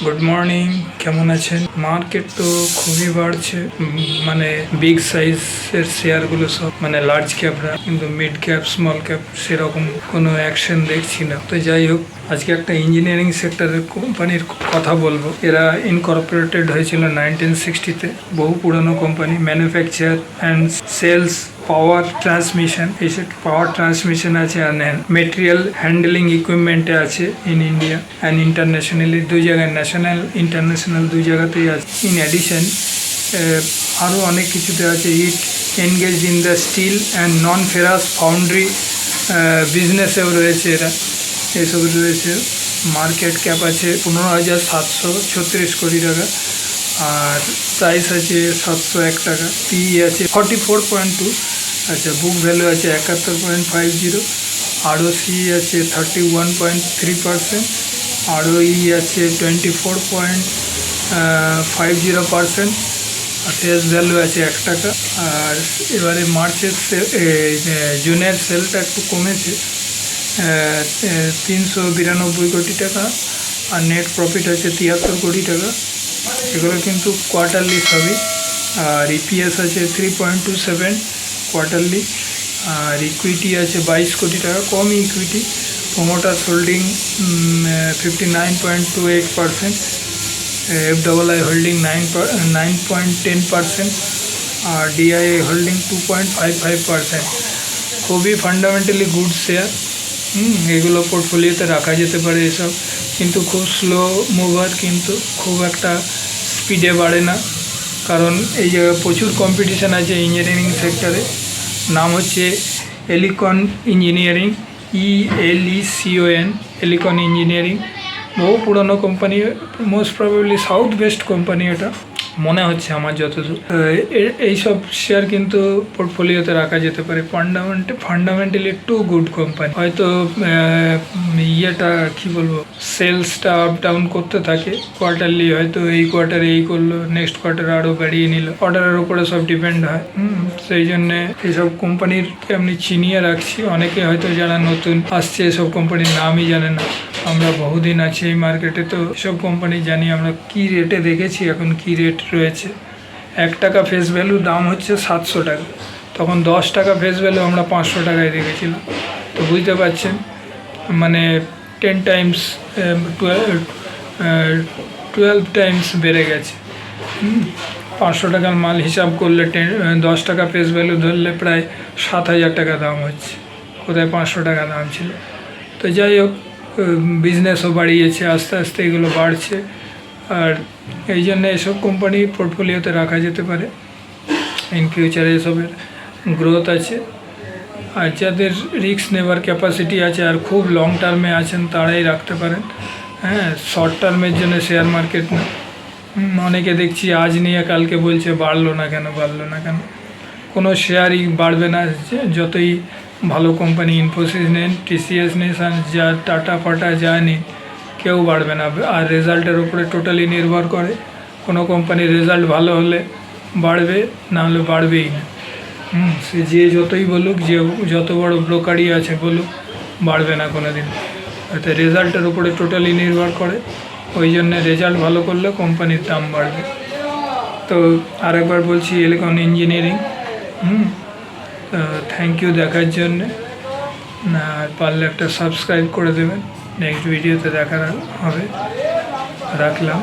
Good morning, কেমন আছেন? Market তো খুবই বাড়ছে, মানে বিগ সাইজের শেয়ারগুলো সব মানে লার্জ ক্যাপরা, কিন্তু মিড ক্যাপ স্মল ক্যাপ সেরকম কোনো অ্যাকশন দেখছি না। তো যাই হোক, আজকে একটা ইঞ্জিনিয়ারিং সেক্টরের কোম্পানির কথা বলবো। এরা ইনকর্পোরেটেড হয়েছিল 1960-তে। বহু পুরানো company, manufacture and sales power transmission, এইসব পাওয়ার ট্রান্সমিশন আছে, আর মেটেরিয়াল হ্যান্ডলিং ইকুইপমেন্টে আছে ইন ইন্ডিয়া অ্যান্ড ইন্টারন্যাশনালি, দুই জায়গায়, ন্যাশনাল ইন্টারন্যাশনাল দুই জায়গাতেই আছে। ইন অ্যাডিশন আরও অনেক কিছুতে আছে। It engage in the steel and non ferrous foundry বিজনেসেও রয়েছে এরা, এসব রয়েছে। মার্কেট ক্যাপ আছে 15,736 কোটি টাকা, আর প্রাইস আছে 701 টাকা। পিই আছে 44.2, আচ্ছা। বুক ভ্যালু আছে 71.50, আরওসি আছে 31.3%, আরওই আছে 24.50%, আর ফেস ভ্যালু আছে 1 টাকা। আর এবারে মার্চের জুনের সেলটা একটু কমেছে, 392 কোটি টাকা, আর নেট প্রফিট আছে 73 কোটি টাকা। এগুলো কিন্তু কোয়ার্টারলি সবই। আর ইপিএস আছে 3.27 কোয়ার্টারলি, আর ইকুইটি আছে 22 কোটি টাকা, কমই ইকুইটি। প্রোমোটার্স হোল্ডিং 59.28%, এফডব্লিউআই হোল্ডিং 9.10%, আর ডিআইআই হোল্ডিং 2.55%। খুবই ফান্ডামেন্টালি গুড শেয়ার। এগুলো পোর্টফোলিওতে রাখা যেতে পারে এসব, কিন্তু খুব স্লো মুভার, কিন্তু খুব একটা স্পিডে বাড়ে না, কারণ এই জায়গায় প্রচুর কম্পিটিশান আছে ইঞ্জিনিয়ারিং সেক্টরে। নাম হচ্ছে এলিকন ইঞ্জিনিয়ারিং, ELECON, এলিকন ইঞ্জিনিয়ারিং। বহু পুরনো company, most probably south West company এটা মনে হচ্ছে আমার যতদূর। এইসব শেয়ার কিন্তু পোর্টফোলিওতে রাখা যেতে পারে। ফান্ডামেন্টালি একটু গুড কোম্পানি। হয়তো ইয়েটা কি বলবো, সেলসটা আপ ডাউন করতে থাকে কোয়ার্টারলি, হয়তো এই কোয়ার্টারে এই করলো, নেক্সট কোয়ার্টারে আরও বাড়িয়ে নিল, অর্ডারের উপরে সব ডিপেন্ড হয়। সেই জন্যে এইসব কোম্পানিরকে আমি চিনিয়ে রাখছি। অনেকে হয়তো যারা নতুন আসছে এসব কোম্পানির নামই জানে না। আমরা বহুদিন আছি এই মার্কেটে, তো সব কোম্পানি জানি আমরা কি রেটে দেখেছি, এখন কি রেট রয়েছে। 1 টাকা ফেস ভ্যালু, দাম হচ্ছে 700 টাকা, তখন 10 টাকা ফেস ভ্যালু আমরা 500 টাকায় দেখেছিলাম। তো বুঝতে পারছেন, মানে 10 টাইমস 12 টাইমস বেড়ে গেছে। 500 টাকার মাল হিসাব করলে 10 টাকা ফেস ভ্যালু ধরলে প্রায় 7,000 টাকা দাম হচ্ছে, কোথায় 500 টাকা দাম ছিল। তো যাই হোক, বিজনেসও বাড়িয়েছে, আস্তে আস্তে এগুলো বাড়ছে, আর এই জন্য এসব কোম্পানি পোর্টফোলিওতে রাখা যেতে পারে। ইন ফিউচারে এসবের গ্রোথ আছে, আর যাদের রিস্ক নেবার ক্যাপাসিটি আছে আর খুব লং টার্মে আছেন তারাই রাখতে পারেন। শর্ট টার্মের জন্য শেয়ার মার্কেট না। অনেকে দেখছি আজ নিয়ে কালকে বলছে বাড়লো না কেন, কোনো শেয়ারই বাড়বে না। যতই ভালো কোম্পানি, ইনফোসিস নেন, TCS নেন, যা টাটা ফাটা যা নিন, কেউ বাড়বে না। আর রেজাল্টের উপরে টোটালি নির্ভর করে। কোনো কোম্পানির রেজাল্ট ভালো হলে বাড়বে, না হলে বাড়বেই না। সে যে যতই বলুক, যে যত বড় ব্রোকারই আছে বলুক, বাড়বে না কোনো দিন। অর্থাৎ রেজাল্টের উপরে টোটালি নির্ভর করে। ওই জন্যে রেজাল্ট ভালো করলে কোম্পানির দাম বাড়বে। তো আরেকবার বলছি, এলিকন ইঞ্জিনিয়ারিং। থ্যাংক ইউ দেখার জন্যে। আর পারলে একটা সাবস্ক্রাইব করে দেবেন। নেক্সট ভিডিওতে দেখা হবে। রাখলাম।